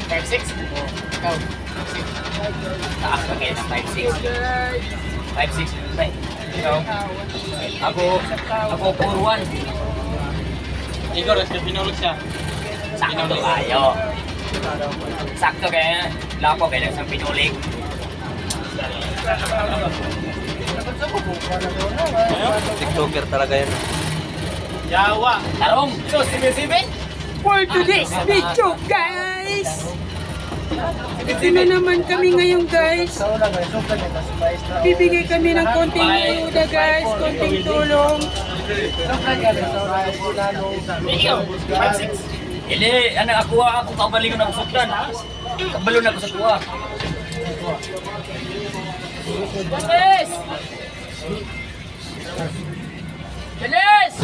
5'6"? Ikaw? 5'6". Taas ka kayo ng 5'6". 5'6". Ikaw? Ako 4'1". Igor, pinulog siya. Sakto kayo. Sakto kaya. Lapo kayo ng pinulig. TikToker talaga yan. Yawa. Tarong! So, sibi-sibi? For today's video, guys! Ito na naman kami ngayon, guys. Bibigay kami ng konting ayuda, guys. Konting tulong. Ikaw? 5'6". Hindi, ako kabalingon ako sa plan. Kabalon ako sa tuwa. Bilis! Bilis!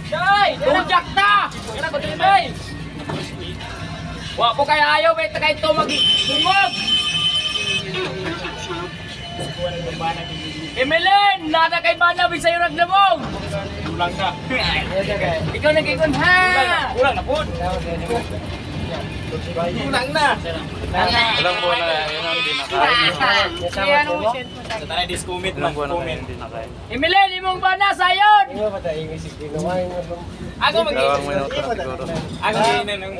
Day! Tujak na! Kaya ko tinibay! Wa po kaya ayaw, may takay ito mag-bungog! Emeline! Nada kay Manabig sa'yo naglamog! Ulang ka. Ikaw nag-ikon ha! Ulang na po. Ulang na. Ilang buwan na yun ang hindi nakain. Kaya ano mo siya? Sa tanay diskumit Ilang lang. buwan na Comment. hindi nakain. Emeline, imong ba na sayon? Ako mag Dalawang minuto na siguro. Ako din nang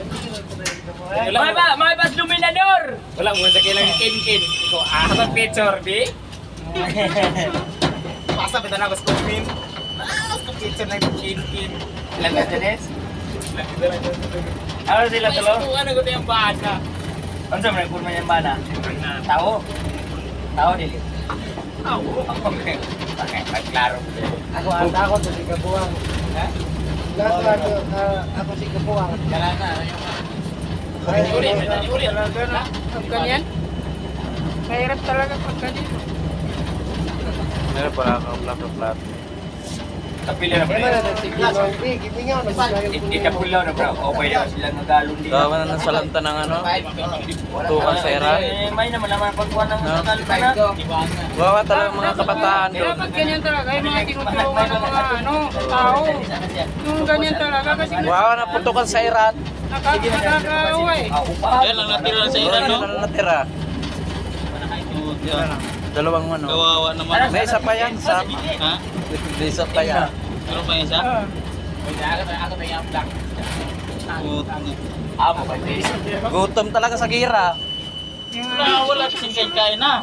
May bas luminador! wala mo sa kilang kin-kin. Ko sa picture di. Pasa pa na ako sa comment. Sa picture ng kin-kin. Ilan na Dennis? Ano sila Ay, tulo? sa ano ko tayong bata. Ano sa mga kurma niyang bana? Tao? Tao dili? Okay, magklaro. Ako to si Kabuang. Ha? Ako si Kabuang. Kala na. Uli. Pag ganyan? Mahirap talaga pag ganyan. Meron pala akong plat. Kapili na Kaya bro. na si Kabuang. Gimingaw na sa Hindi ka pulaw na bro. Okay na sila nagalong din. Gawa na ng salanta ng ano. Tukan sa era. May naman naman pagkuhan ng No. nagalong na. Gawa talaga mga kabataan doon. Dapat ganyan talaga. Yung mga tinutulungan ng mga tao. Yung ganyan talaga kasi Gawa na putukan sa erat. nakakaawa eh. Yan lang natira sa ilan no. Ano na natira? Dalawang ano. Kawawa naman. May isa pa yan. Sa Ha? may isa pa yan. Meron pa yan siya? Ako na yung black. Putang. Amo ba? Gutom talaga sa gira. Wala kasing kain na.